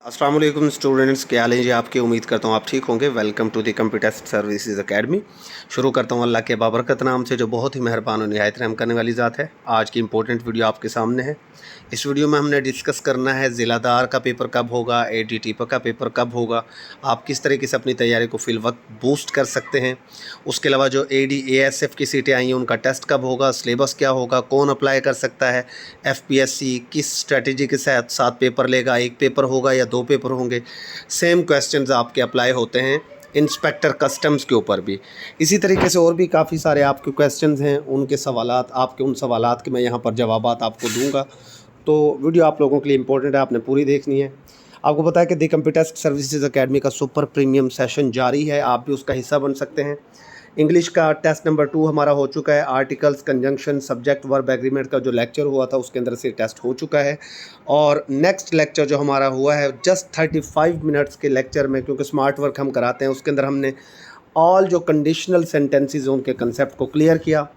अस्सलाम वालेकुम स्टूडेंट्स, क्या हाल है जी आपके। उम्मीद करता हूँ आप ठीक होंगे। Welcome to the computer services academy. शुरू करता हूँ अल्लाह के बाबरकत नाम से, जो बहुत ही मेहरबान और निहायत रहम करने वाली ज़ात है। आज की इंपॉर्टेंट वीडियो आपके सामने है। इस वीडियो में हमने डिस्कस करना है ज़िलादार का पेपर कब होगा, ADTP का पेपर कब होगा, आप किस तरीके से अपनी तैयारी को फिल वक्त बूस्ट कर सकते हैं। उसके अलावा जो AD ASF की सीटें आई हैं उनका टेस्ट कब होगा, सिलेबस क्या होगा, कौन अप्लाई कर सकता है, FPSC किस स्ट्रेटजी के साथ साथ पेपर लेगा, एक पेपर होगा या दो पेपर होंगे। सेम क्वेश्चंस आपके अप्लाई होते हैं इंस्पेक्टर कस्टम्स के ऊपर भी। इसी तरीके से और भी काफ़ी सारे आपके क्वेश्चंस हैं, उनके सवालात, आपके उन सवालात के मैं यहाँ पर जवाबात आपको दूंगा। तो वीडियो आप लोगों के लिए इंपॉर्टेंट है, आपने पूरी देखनी है। आपको पता है कि द कंप्यूटर सर्विसेज एकेडमी का सुपर प्रीमियम सेशन जारी है, आप भी उसका हिस्सा बन सकते हैं। इंग्लिश का टेस्ट नंबर 2 हमारा हो चुका है। Articles, conjunction, subject, verb, agreement का जो लेक्चर हुआ था उसके अंदर से टेस्ट हो चुका है। और नेक्स्ट लेक्चर जो हमारा हुआ है जस्ट 35 मिनट्स के लेक्चर में, क्योंकि स्मार्ट वर्क हम कराते हैं, उसके अंदर हमने ऑल जो कंडीशनल सेंटेंसेस उनके कंसेप्ट को क्लियर किया।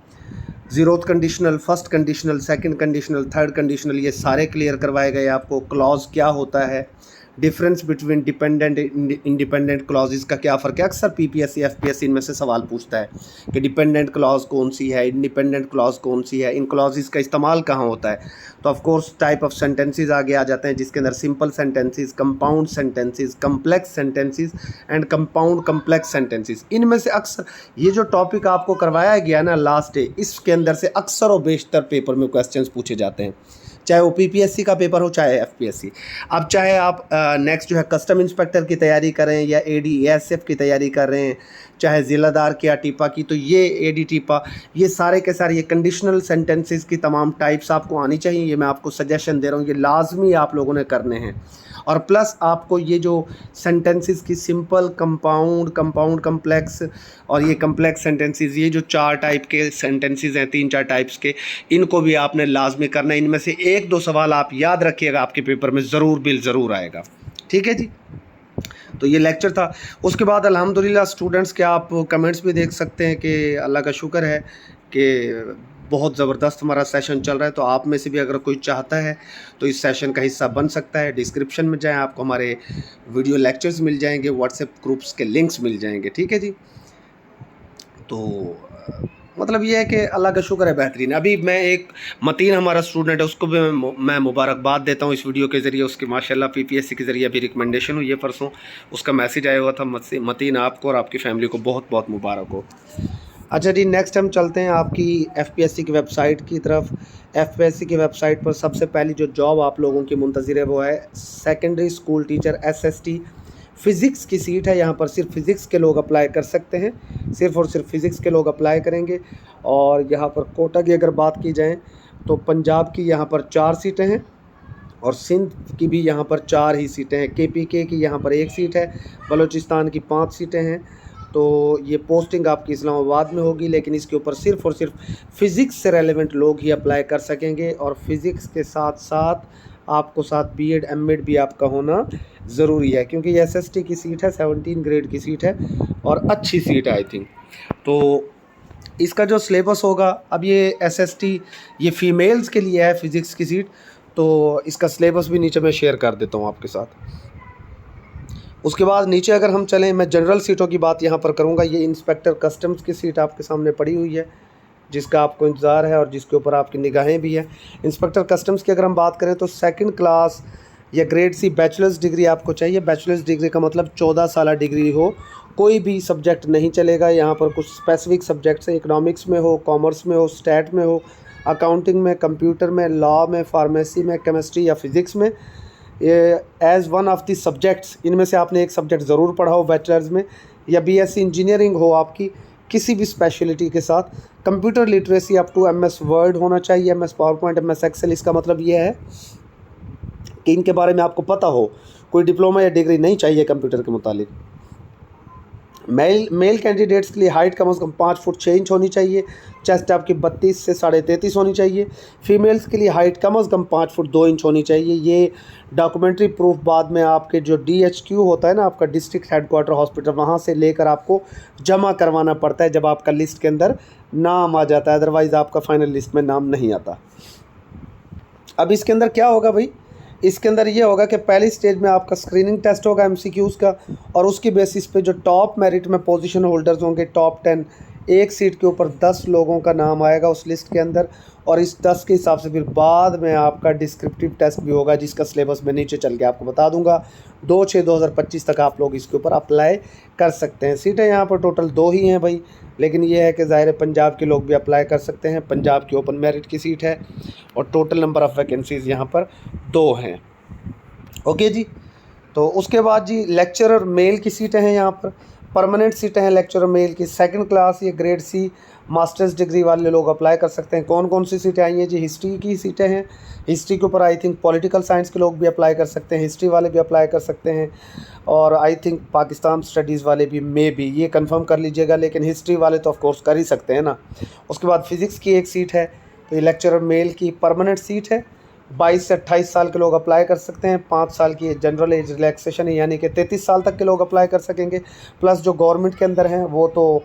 Zeroth conditional, first conditional, second conditional, third conditional, ये सारे क्लियर करवाए गए आपको। क्लॉज क्या होता है, difference between dependent independent clauses का क्या फ़र्क है। अक्सर PPSC FPSC इनमें से सवाल पूछता है कि डिपेंडेंट क्लॉज कौन सी है, इंडिपेंडेंट क्लॉज कौन सी है, इन क्लॉजेस का इस्तेमाल कहाँ होता है। तो of course type of sentences आगे आ जाते हैं, जिसके अंदर simple sentences, compound sentences, complex sentences and compound complex sentences. इनमें से अक्सर ये जो टॉपिक आपको करवाया गया ना लास्ट डे, इसके अंदर से अक्सर और बेशतर पेपर में क्वेश्चंस पूछे जाते हैं, चाहे वो PPSC का पेपर हो चाहे FPSC। अब चाहे आप नेक्स्ट जो है कस्टम इंस्पेक्टर की तैयारी करें या AD ASF की तैयारी कर रहे हैं, चाहे ज़िलादार की या टीपा की, तो ये AD टीपा, ये सारे के सारे ये कंडीशनल सेंटेंसेस की तमाम टाइप्स आपको आनी चाहिए। ये मैं आपको सजेशन दे रहा हूँ, ये लाजमी आप लोगों ने करने हैं। और प्लस आपको ये जो सेंटेंसेस की सिंपल, कंपाउंड, कंपाउंड कम्प्लेक्स और ये कम्प्लेक्स सेंटेंसेस, ये जो 4 टाइप के सेंटेंसेस हैं, 3-4 टाइप्स के, इनको भी आपने लाजमी करना है। इनमें से 1-2 सवाल आप याद रखिएगा, आपके पेपर में ज़रूर बिल ज़रूर आएगा। ठीक है जी। तो ये लेक्चर था। उसके बाद अल्हम्दुलिल्लाह स्टूडेंट्स के आप कमेंट्स भी देख सकते हैं कि अल्लाह का शुक्र है कि बहुत ज़बरदस्त हमारा सेशन चल रहा है। तो आप में से भी अगर कोई चाहता है तो इस सेशन का हिस्सा बन सकता है। डिस्क्रिप्शन में जाएं, आपको हमारे वीडियो लेक्चर्स मिल जाएंगे, व्हाट्सएप ग्रुप्स के लिंक्स मिल जाएंगे। ठीक है जी। तो मतलब ये है कि अल्लाह का शुक्र है, बेहतरीन। अभी मैं एक मतीन हमारा स्टूडेंट है, उसको भी मैं मुबारकबाद देता हूँ इस वीडियो के ज़रिए। उसकी माशाल्लाह PPSC के ज़रिए अभी रिकमेंडेशन हुई है परसों, उसका मैसेज आया हुआ था। मतीन, आपको और आपकी फ़ैमिली को बहुत बहुत मुबारक हो। अच्छा जी, नेक्स्ट हम चलते हैं आपकी FPSC की वेबसाइट की तरफ। FPSC की वेबसाइट पर सबसे पहली जो जॉब आप लोगों की मुंतज़िर है वो है secondary school teacher SST physics की सीट है। यहाँ पर सिर्फ फ़िज़िक्स के लोग अप्लाई कर सकते हैं, सिर्फ़ और सिर्फ फ़िज़िक्स के लोग अप्लाई करेंगे। और यहाँ पर कोटा की अगर बात की जाए तो पंजाब की यहाँ पर 4 सीटें हैं और सिंध की भी यहाँ पर 4 ही सीटें हैं। KPK की यहाँ पर 1 सीट है, बलूचिस्तान की 5 सीटें हैं। तो ये पोस्टिंग आपकी इस्लामाबाद में होगी, लेकिन इसके ऊपर सिर्फ़ और सिर्फ फ़िज़िक्स से रेलेवेंट लोग ही अप्लाई कर सकेंगे। और फ़िज़िक्स के साथ साथ आपको साथ B.Ed M.Ed भी आपका होना ज़रूरी है, क्योंकि ये SST की सीट है, 17 ग्रेड की सीट है और अच्छी सीट है आई थिंक। तो इसका जो सिलेबस होगा, अब ये SST ये फ़ीमेल्स के लिए है फ़िज़िक्स की सीट, तो इसका सिलेबस भी नीचे मैं शेयर कर देता हूँ आपके साथ। उसके बाद नीचे अगर हम चलें, मैं जनरल सीटों की बात यहाँ पर करूँगा। ये इंस्पेक्टर कस्टम्स की सीट आपके सामने पड़ी हुई है, जिसका आपको इंतज़ार है और जिसके ऊपर आपकी निगाहें भी हैं। इंस्पेक्टर कस्टम्स की अगर हम बात करें तो 2nd क्लास या ग्रेड C बैचलर्स डिग्री आपको चाहिए। बैचलर्स डिग्री का मतलब 14 साल डिग्री हो, कोई भी सब्जेक्ट नहीं चलेगा। यहाँ पर कुछ स्पेसिफिक सब्जेक्ट्स हैं, इकनॉमिक्स में हो, कॉमर्स में हो, स्टैट में हो, अकाउंटिंग में, कंप्यूटर में, लॉ में, फार्मेसी में, केमिस्ट्री या फिज़िक्स में, as one of the subjects. इनमें से आपने एक सब्जेक्ट ज़रूर पढ़ा हो बैचलर्स में, या BSc इंजीनियरिंग हो आपकी किसी भी स्पेशलिटी के साथ। Computer literacy up to MS Word होना चाहिए, MS पावरपॉइंट, MS एक्सेल। इसका मतलब ये है कि इनके बारे में आपको पता हो, कोई डिप्लोमा या डिग्री नहीं चाहिए कंप्यूटर के मुतालिक। मेल कैंडिडेट्स के लिए हाइट कम से कम 5 फुट 6 इंच होनी चाहिए, चेस्ट आपकी 32 से 33.5 होनी चाहिए। फीमेल्स के लिए हाइट कम से कम 5 फुट 2 इंच होनी चाहिए। ये डॉक्यूमेंट्री प्रूफ बाद में आपके जो DHQ होता है ना, आपका डिस्ट्रिक्ट हेडक्वार्टर हॉस्पिटल, वहाँ से लेकर आपको जमा करवाना पड़ता है जब आपका लिस्ट के अंदर नाम आ जाता है, अदरवाइज़ आपका फाइनल लिस्ट में नाम नहीं आता। अब इसके अंदर क्या होगा भाई, इसके अंदर ये होगा कि पहली स्टेज में आपका स्क्रीनिंग टेस्ट होगा एमसीक्यूज़ का, और उसकी बेसिस पे जो टॉप मेरिट में पोजीशन होल्डर्स होंगे, टॉप 10, एक सीट के ऊपर 10 लोगों का नाम आएगा उस लिस्ट के अंदर, और इस 10 के हिसाब से फिर बाद में आपका डिस्क्रिप्टिव टेस्ट भी होगा, जिसका सिलेबस मैं नीचे चल के आपको बता दूंगा। 2/6/2025 तक आप लोग इसके ऊपर अप्लाई कर सकते हैं। सीटें यहाँ पर टोटल 2 ही हैं भाई, लेकिन ये है कि ज़ाहिर है पंजाब के लोग भी अप्लाई कर सकते हैं। पंजाब की ओपन मेरिट की सीट है और टोटल नंबर ऑफ़ वैकेंसीज़ यहाँ पर 2 हैं। ओके जी, तो उसके बाद जी लेक्चरर मेल की सीटें हैं यहाँ पर, परमानेंट सीटें हैं लेक्चरर मेल की, सेकंड क्लास या ग्रेड सी मास्टर्स डिग्री वाले लोग अप्लाई कर सकते हैं। कौन कौन सी सीटें आई हैं जी? हिस्ट्री की सीटें हैं, हिस्ट्री के ऊपर आई थिंक पॉलिटिकल साइंस के लोग भी अप्लाई कर सकते हैं, हिस्ट्री वाले भी अप्लाई कर सकते हैं, और आई थिंक पाकिस्तान स्टडीज़ वाले भी भी ये कंफर्म कर लीजिएगा, लेकिन हिस्ट्री वाले तो ऑफ कोर्स कर ही सकते हैं ना। उसके बाद फ़िज़िक्स की एक सीट है, तो ये लेक्चरर मेल की परमानेंट सीट है। 22 से 28 साल के लोग अप्लाई कर सकते हैं। 5 साल की जनरल एज रिलैक्सेशन है, यानी कि 33 साल तक के लोग अप्लाई कर सकेंगे। प्लस जो गवर्नमेंट के अंदर हैं वो तो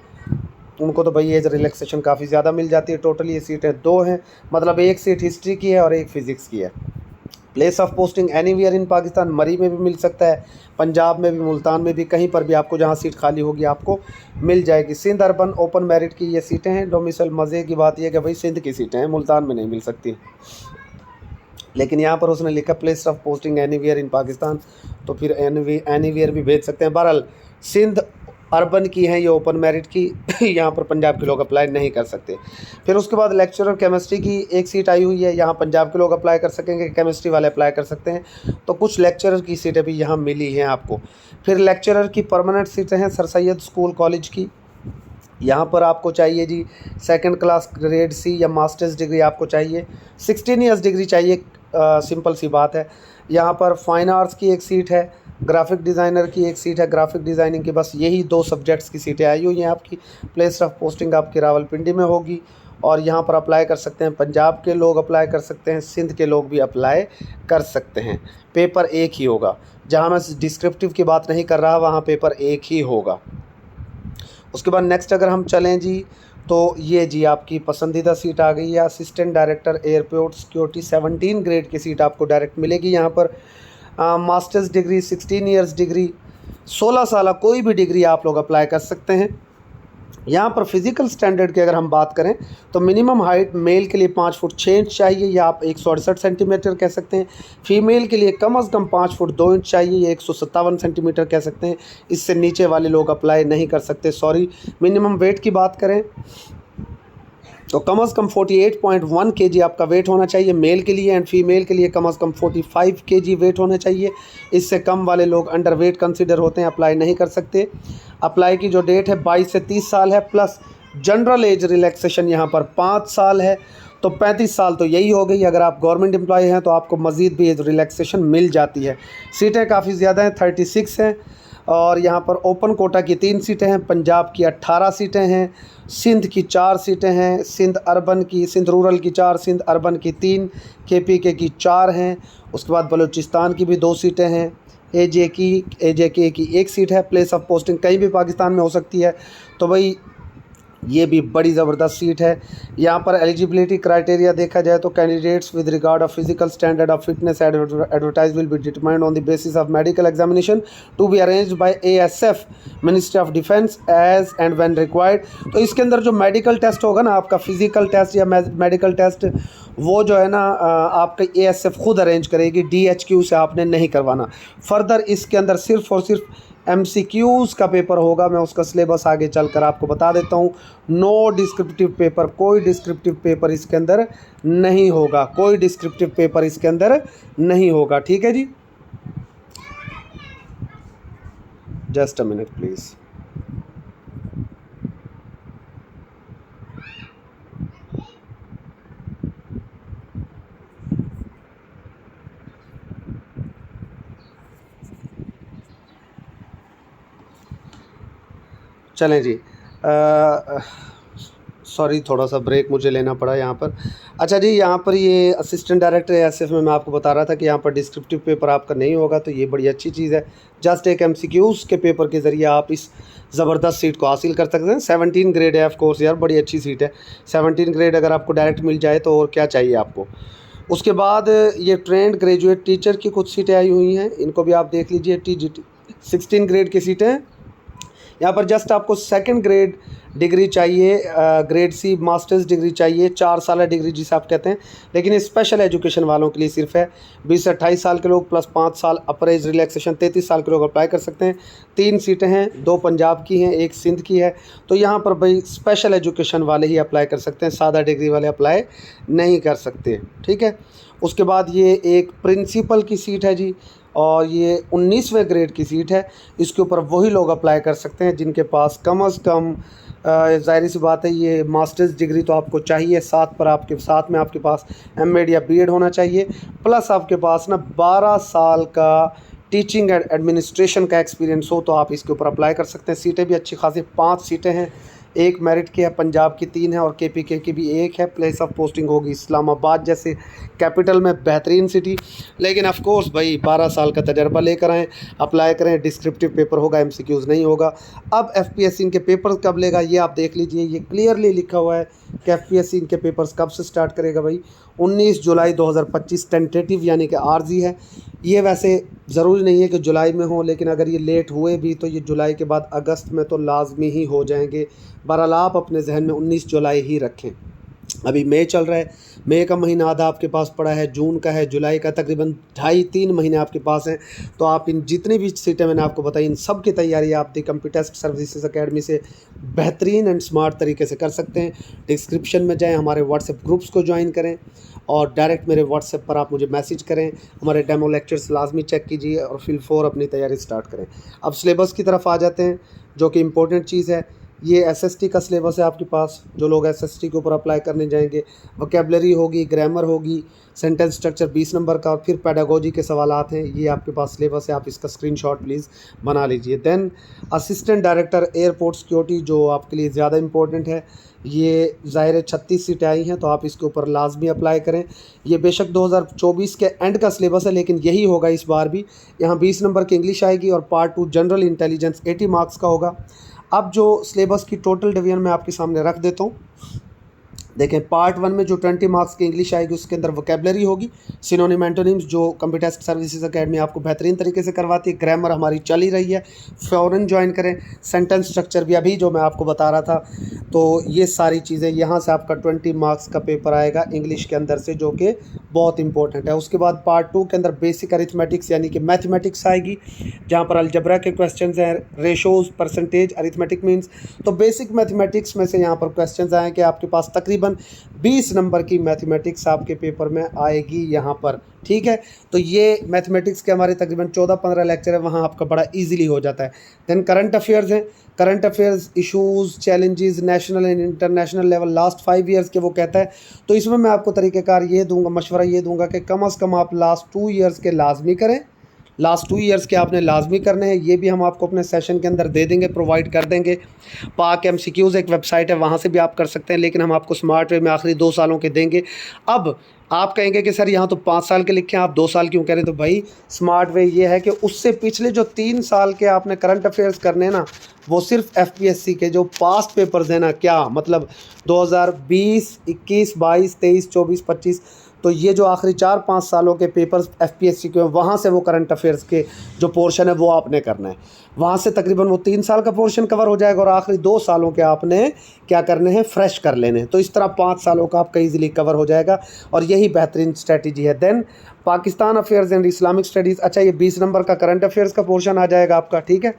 उनको तो भाई एज रिलैक्सेशन काफ़ी ज़्यादा मिल जाती है। टोटल ये सीटें 2 हैं, मतलब एक सीट हिस्ट्री की है और एक फ़िज़िक्स की है। Place of posting anywhere in Pakistan, मरी में भी मिल सकता है, पंजाब में भी, मुल्तान में भी, कहीं पर भी आपको जहाँ सीट खाली होगी आपको मिल जाएगी। सिंध अर्बन ओपन मेरिट की ये सीटें हैं। डोमिसल मज़े की बात यह कि भाई सिंध की सीटें हैं, मुल्तान में नहीं मिल सकती, लेकिन यहाँ पर उसने लिखा place of posting anywhere in Pakistan, तो फिर एनीवेयर भी भेज सकते हैं। बहरहाल सिंध अर्बन की हैं ये ओपन मेरिट की यहाँ पर पंजाब के लोग अप्लाई नहीं कर सकते। फिर उसके बाद लेक्चरर केमिस्ट्री की एक सीट आई हुई है, यहाँ पंजाब के लोग अप्लाई कर सकेंगे, केमिस्ट्री वाले अप्लाई कर सकते हैं। तो कुछ लेक्चरर की सीटें भी यहाँ मिली हैं आपको। फिर लेक्चरर की परमानेंट सीटें हैं सर सैयद स्कूल कॉलेज की, यहाँ पर आपको चाहिए जी सेकंड क्लास ग्रेड सी या मास्टर्स डिग्री आपको चाहिए, 16 ईयर्स डिग्री चाहिए, सिंपल सी बात है। यहाँ पर फाइन आर्ट्स की एक सीट है, ग्राफिक डिज़ाइनर की एक सीट है, ग्राफिक डिज़ाइनिंग की, बस यही 2 सब्जेक्ट्स की सीटें आई हुई हैं आपकी। प्लेस ऑफ पोस्टिंग आपकी रावलपिंडी में होगी, और यहाँ पर अप्लाई कर सकते हैं पंजाब के लोग अप्लाई कर सकते हैं, सिंध के लोग भी अप्लाई कर सकते हैं। पेपर एक ही होगा, जहाँ मैं डिस्क्रिप्टिव की बात नहीं कर रहा वहाँ पेपर एक ही होगा। उसके बाद नेक्स्ट अगर हम चलें जी, तो ये जी आपकी पसंदीदा सीट आ गई है, assistant director airport security, 17 grade की सीट आपको डायरेक्ट मिलेगी यहाँ पर। मास्टर्स डिग्री, 16 ईयर्स डिग्री, 16 साल कोई भी डिग्री आप लोग अप्लाई कर सकते हैं। यहाँ पर फिज़िकल स्टैंडर्ड की अगर हम बात करें तो मिनिमम हाइट मेल के लिए 5 फुट 6 इंच चाहिए, या आप 168 सेंटीमीटर कह सकते हैं। फीमेल के लिए कम से कम 5 फुट 2 इंच चाहिए, या 157 सेंटीमीटर कह सकते हैं। इससे नीचे वाले लोग अप्लाई नहीं कर सकते, सॉरी। मिनिमम वेट की बात करें तो कम से कम 48.1 kg आपका वेट होना चाहिए मेल के लिए, एंड फीमेल के लिए कम से कम 45 kg वेट होना चाहिए। इससे कम वाले लोग अंडर वेट कंसिडर होते हैं, अप्लाई नहीं कर सकते। अप्लाई की जो डेट है 22 से 30 साल है, प्लस जनरल एज रिलैक्सेशन यहाँ पर 5 साल है, तो 35 साल तो यही हो गई। अगर आप गवर्नमेंट एम्प्लॉय हैं तो आपको मज़ीद भी एज रिलैक्सेशन मिल जाती है। सीटें काफ़ी ज़्यादा हैं, 36 हैं, और यहाँ पर ओपन कोटा की 3 सीटें हैं, पंजाब की 18 सीटें हैं, सिंध की 4 सीटें हैं, सिंध अर्बन की, सिंध रूरल की 4, सिंध अर्बन की 3, KPK की 4 हैं। उसके बाद बलूचिस्तान की भी 2 सीटें हैं, AJK की 1 सीट है। प्लेस ऑफ पोस्टिंग कहीं भी पाकिस्तान में हो सकती है, तो भाई ये भी बड़ी ज़बरदस्त सीट है। यहाँ पर एलिजिबिलिटी क्राइटेरिया देखा जाए तो candidates with regard of physical standard of fitness advertise will be determined on the basis of medical examination to be arranged by ASF ministry of defence as and when required. तो इसके अंदर जो medical test होगा ना आपका, physical test या medical test, वो जो है ना आपका ASF खुद अरेंज करेगी, DHQ से आपने नहीं करवाना। फर्दर इसके अंदर सिर्फ़ और सिर्फ MCQs का पेपर होगा, मैं उसका सिलेबस आगे चलकर आपको बता देता हूँ। नो डिस्क्रिप्टिव पेपर, कोई डिस्क्रिप्टिव पेपर इसके अंदर नहीं होगा, कोई डिस्क्रिप्टिव पेपर इसके अंदर नहीं होगा, ठीक है जी। Just a minute please. चलें जी, सॉरी थोड़ा सा ब्रेक मुझे लेना पड़ा यहाँ पर। अच्छा जी, यहाँ पर ये असिस्टेंट डायरेक्टर ASF में मैं आपको बता रहा था कि यहाँ पर डिस्क्रिप्टिव पेपर आपका नहीं होगा, तो ये बड़ी अच्छी चीज़ है। जस्ट एक MCQs के पेपर के ज़रिए आप इस ज़बरदस्त सीट को हासिल कर सकते हैं। 17 ग्रेड है ऑफ कोर्स यार, बड़ी अच्छी सीट है। 17 ग्रेड अगर आपको डायरेक्ट मिल जाए तो और क्या चाहिए आपको। उसके बाद ये ट्रेंड ग्रेजुएट टीचर की कुछ सीटें आई हुई हैं, इनको भी आप देख लीजिए। TGT 16 ग्रेड की सीटें हैं। यहाँ पर जस्ट आपको सेकंड ग्रेड डिग्री चाहिए, ग्रेड सी मास्टर्स डिग्री चाहिए, 4 साल डिग्री जिसे आप कहते हैं, लेकिन ये स्पेशल एजुकेशन वालों के लिए सिर्फ है। 20 से 28 साल के लोग प्लस 5 साल अपर एज रिलैक्सेशन, 33 साल के लोग अप्लाई कर सकते हैं। 3 सीटें हैं, 2 पंजाब की हैं, 1 सिंध की है। तो यहाँ पर भाई स्पेशल एजुकेशन वाले ही अप्लाई कर सकते हैं, सादा डिग्री वाले अप्लाई नहीं कर सकते, ठीक है। उसके बाद ये एक प्रिंसिपल की सीट है जी, और ये 19वें ग्रेड की सीट है। इसके ऊपर वही लोग अप्लाई कर सकते हैं जिनके पास कम अज़ कम ज़ाहिर सी बात है ये मास्टर्स डिग्री तो आपको चाहिए, साथ में आपके पास एमएड या बीएड होना चाहिए, प्लस आपके पास ना 12 साल का टीचिंग एंड एडमिनिस्ट्रेशन का एक्सपीरियंस हो, तो आप इसके ऊपर अप्लाई कर सकते हैं। सीटें भी अच्छी खासी 5 सीटें हैं, 1 मेरिट की है, पंजाब की 3 है और KPK की भी 1 है। प्लेस ऑफ पोस्टिंग होगी इस्लामाबाद जैसे कैपिटल में बेहतरीन सिटी। लेकिन ऑफ कोर्स भाई 12 साल का तजर्बा लेकर आएँ, अप्लाई करें। डिस्क्रिप्टिव पेपर होगा, MCQs नहीं होगा। अब FPSC इनके पेपर्स कब लेगा ये आप देख लीजिए, ये क्लियरली लिखा हुआ है कि FPSC इनके पेपर्स कब से स्टार्ट करेगा भाई। 19 जुलाई 2025 टेंटेटिव यानी कि आर्जी है। ये वैसे ज़रूरी नहीं है कि जुलाई में हो, लेकिन अगर ये लेट हुए भी तो ये जुलाई के बाद अगस्त में तो लाजमी ही हो जाएंगे। बहरहाल आप अपने जहन में 19 जुलाई ही रखें। अभी मई चल रहा है, मई का महीना आधा आपके पास पड़ा है, जून का है, जुलाई का तकरीबन 2.5-3 महीने आपके पास हैं। तो आप इन जितनी भी सीटें मैंने आपको बताई इन सब की तैयारी आप दी कंप्यूटर सर्विसेज अकेडमी से बेहतरीन एंड स्मार्ट तरीके से कर सकते हैं। डिस्क्रिप्शन में जाएं, हमारे व्हाट्सएप ग्रुप्स को ज्वाइन करें और डायरेक्ट मेरे व्हाट्सएप पर आप मुझे मैसेज करें। हमारे डेमो लेक्चर्स लाजमी चेक कीजिए और फिल 4 अपनी तैयारी स्टार्ट करें। अब सिलेबस की तरफ आ जाते हैं, जो कि इम्पोर्टेंट चीज़ है। ये SST का सिलेबस है आपके पास, जो लोग SST के ऊपर अप्लाई करने जाएंगे। वोकेबलरी होगी, ग्रामर होगी, सेंटेंस स्ट्रक्चर 20 नंबर का, और फिर पेडागोजी के सवालात हैं। ये आपके पास सिलेबस है, आप इसका स्क्रीनशॉट प्लीज़ बना लीजिए। Then assistant director airport security, जो आपके लिए ज़्यादा इंपॉर्टेंट है। ये ज़ाहिर 36 सीटें आई हैं, तो आप इसके ऊपर लाजमी अप्लाई करें। ये बेशक 2024 के एंड का सिलेबस है, लेकिन यही होगा इस बार भी। यहाँ 20 नंबर की इंग्लिश आएगी और पार्ट 2 जनरल इंटेलिजेंस 80 मार्क्स का होगा। अब जो सिलेबस की टोटल डिवीजन मैं आपके सामने रख देता हूँ। देखें, पार्ट 1 में जो 20 मार्क्स की इंग्लिश आएगी उसके अंदर वोकेबलरी होगी, सिनोनिम एंटोनिम्स जो कंप्यूटर सर्विसेज अकेडमी आपको बेहतरीन तरीके से करवाती है। ग्रामर हमारी चल ही रही है, फ़ौरन ज्वाइन करें। सेंटेंस स्ट्रक्चर भी अभी जो मैं आपको बता रहा था, तो ये सारी चीज़ें यहाँ से आपका 20 मार्क्स का पेपर आएगा इंग्लिश के अंदर से, जो कि बहुत इंपॉर्टेंट है। उसके बाद पार्ट 2 के अंदर बेसिक अरिथमेटिक्स यानी कि मैथमेटिक्स आएगी, जहाँ पर अलजबरा के क्वेश्चन हैं, रेशोज़, परसेंटेज, अरिथमेटिक मीन्स। तो बेसिक मैथमेटिक्स में से यहाँ पर क्वेश्चन आए कि आपके पास तकरीबन 20 नंबर की मैथमेटिक्स आपके पेपर में आएगी यहाँ पर, ठीक है। तो ये मैथमेटिक्स के हमारे तकरीबन 14-15 लेक्चर है, वहाँ आपका बड़ा इजीली हो जाता है। देन करंट अफेयर्स हैं, current affairs issues, challenges national and international level last 5 years के वो कहता है। तो इसमें मैं आपको तरीक़ेकार ये दूंगा, मशवरा ये दूंगा कि कम अज़ कम आप लास्ट 2 ईयर्स के लाजमी करें। लास्ट 2 ईयर्स के आपने लाजमी करने हैं, ये भी हम आपको अपने सेशन के अंदर दे देंगे, प्रोवाइड कर देंगे। पाक MCQs एक वेबसाइट है, वहाँ से भी आप कर सकते हैं, लेकिन हम आपको स्मार्ट वे में आखिरी 2 सालों के देंगे। अब आप कहेंगे कि सर यहाँ तो 5 साल के लिखे हैं, आप 2 साल क्यों कह रहे हैं? तो भाई स्मार्ट वे ये है कि उससे पिछले जो 3 साल के आपने करंट अफेयर्स करने हैं ना, वो सिर्फ FPSC के जो पास्ट पेपर्स हैं ना, क्या मतलब 2020, 21, 22, 23, 24, 25, तो ये जो आखिरी 4-5 सालों के पेपर्स FPSC के, वहाँ से वो करंट अफेयर्स के जो पोर्शन है वो आपने करना है। वहाँ से तकरीबन वो 3 साल का पोर्शन कवर हो जाएगा और आखिरी 2 सालों के आपने क्या करने हैं, फ्रेश कर लेने हैं। तो इस तरह 5 सालों का आपका ईजिली कवर हो जाएगा और यही बेहतरीन स्ट्रेटजी है। Then Pakistan affairs and Islamic studies, अच्छा ये 20 नंबर का करंट अफेयर्स का पोर्शन आ जाएगा आपका, ठीक है।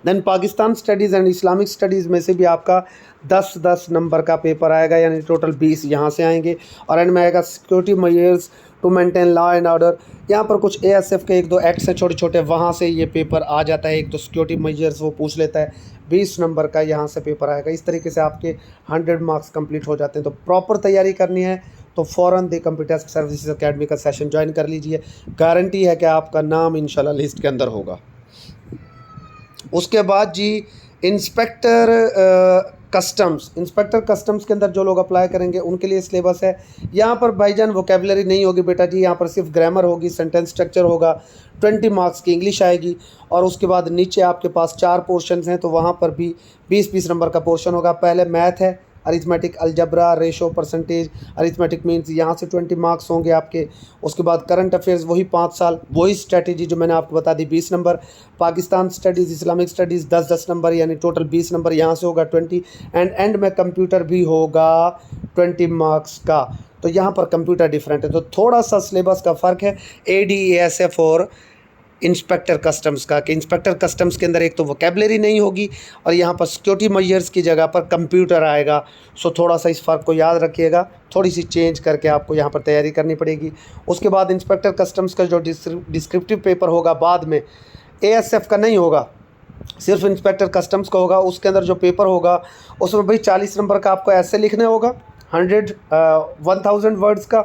Then Pakistan studies and Islamic studies में से भी आपका 10-10 नंबर का पेपर आएगा, यानी टोटल 20 यहाँ से आएंगे। और एंड में आएगा security measures to maintain law and order. यहाँ पर कुछ ASF के 1-2 एक्ट्स हैं छोटे छोटे, वहाँ से ये पेपर आ जाता है। 1-2 सिक्योरिटी मेजर्स वो पूछ लेता है, 20 नंबर का यहाँ से पेपर आएगा। इस तरीके से आपके 100 मार्क्स कंप्लीट हो जाते हैं। तो प्रॉपर तैयारी करनी है तो फ़ौरन द कंप्यूटर सर्विसेज अकेडमी का सेशन ज्वाइन कर लीजिए। गारंटी है कि आपका नाम इंशाल्लाह लिस्ट के अंदर होगा। उसके बाद जी इंस्पेक्टर कस्टम्स के अंदर जो लोग अप्लाई करेंगे उनके लिए सिलेबस है। यहाँ पर भाईजान वोकेबलरी नहीं होगी बेटा जी, यहाँ पर सिर्फ ग्रामर होगी, सेंटेंस स्ट्रक्चर होगा, 20 मार्क्स की इंग्लिश आएगी। और उसके बाद नीचे आपके पास 4 पोर्शंस हैं, तो वहाँ पर भी 20-20 नंबर का पोर्शन होगा। पहले मैथ है, arithmetic algebra, ratio, percentage, arithmetic means, यहाँ से 20 मार्क्स होंगे आपके। उसके बाद करंट अफेयर्स वही 5 साल, वही स्ट्रेटेजी जो मैंने आपको बता दी 20 number. Pakistan studies, Islamic studies 10-10 number, यानी टोटल 20 नंबर, यहाँ से होगा 20। एंड में कंप्यूटर भी होगा 20 मार्क्स का। तो यहाँ पर कंप्यूटर डिफरेंट है, तो थोड़ा सा सिलेबस का फ़र्क है ADASF और इंस्पेक्टर कस्टम्स का, कि इंस्पेक्टर कस्टम्स के अंदर एक तो वोकेबलरी नहीं होगी और यहाँ पर सिक्योरिटी मेजर्स की जगह पर कंप्यूटर आएगा। सो थोड़ा सा इस फ़र्क को याद रखिएगा, थोड़ी सी चेंज करके आपको यहाँ पर तैयारी करनी पड़ेगी। उसके बाद इंस्पेक्टर कस्टम्स का जो डिस्क्रिप्टिव पेपर होगा बाद में, ASF का नहीं होगा, सिर्फ इंस्पेक्टर कस्टम्स का होगा। उसके अंदर जो पेपर होगा उसमें भाई 40 नंबर का आपको ऐसे लिखने होगा, 1000 वर्ड्स का,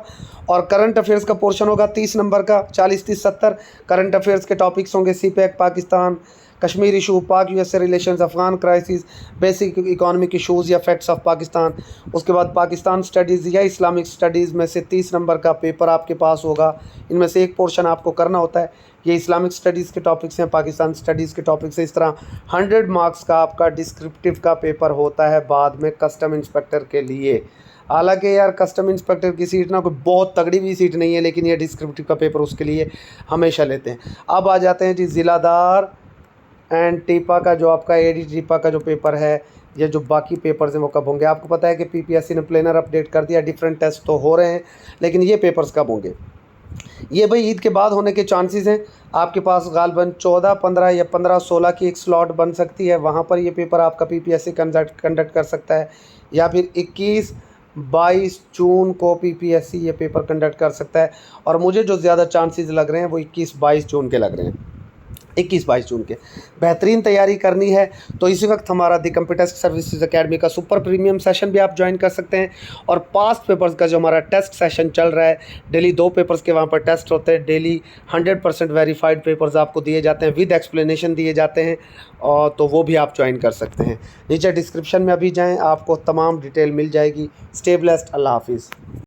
और करंट अफेयर्स का पोर्शन होगा 30 नंबर का, 40-30-70। करंट अफेयर्स के टॉपिक्स होंगे CPEC, पाकिस्तान, कश्मीर इशू, पाक USA relations, Afghan crisis, basic economic issues या फैक्ट्स ऑफ पाकिस्तान। उसके बाद पाकिस्तान स्टडीज़ या इस्लामिक स्टडीज़ में से 30 नंबर का पेपर आपके पास होगा। इनमें से एक पोर्शन आपको करना होता है। ये इस्लामिक स्टडीज़ के टॉपिक्स हैं, पाकिस्तान स्टडीज़ के टॉपिक्स हैं। इस तरह 100 मार्क्स का आपका डिस्क्रिप्टिव का पेपर होता है बाद में कस्टम इंस्पेक्टर के लिए। हालांकि यार कस्टम इंस्पेक्टर की सीट ना कोई बहुत तगड़ी भी सीट नहीं है, लेकिन ये डिस्क्रिप्टिव का पेपर उसके लिए हमेशा लेते हैं। अब आ जाते हैं जी ज़िलादार एंड टीपा का, जो आपका AD टीपा का जो पेपर है, ये जो बाकी पेपर्स हैं वो कब होंगे। आपको पता है कि PPSC ने प्लेनर अपडेट कर दिया, डिफरेंट टेस्ट तो हो रहे हैं, लेकिन ये पेपर्स कब होंगे, ये भाई ईद के बाद होने के चांसेस हैं। आपके पास गालबन 14, 15 या 15, 16 की एक स्लॉट बन सकती है, वहाँ पर ये पेपर आपका PPSC कंडक्ट कर सकता है, या फिर 21-22 जून को PPSC ये पेपर कंडक्ट कर सकता है। और मुझे जो ज़्यादा चांसेस लग रहे हैं वो 21-22 जून के लग रहे हैं, 21-22 जून के। बेहतरीन तैयारी करनी है तो इसी वक्त हमारा द कंप्यूटर सर्विसेज एकेडमी का सुपर प्रीमियम सेशन भी आप ज्वाइन कर सकते हैं। और पास्ट पेपर्स का जो हमारा टेस्ट सेशन चल रहा है, डेली 2 पेपर्स के वहाँ पर टेस्ट होते हैं, डेली 100% वेरीफाइड पेपर्स आपको दिए जाते हैं, विद एक्सप्लेनेशन दिए जाते हैं, और तो वो भी आप ज्वाइन कर सकते हैं। नीचे डिस्क्रिप्शन में अभी जाएँ, आपको तमाम डिटेल मिल जाएगी। स्टे ब्लेस्ड, अल्लाह हाफिज़।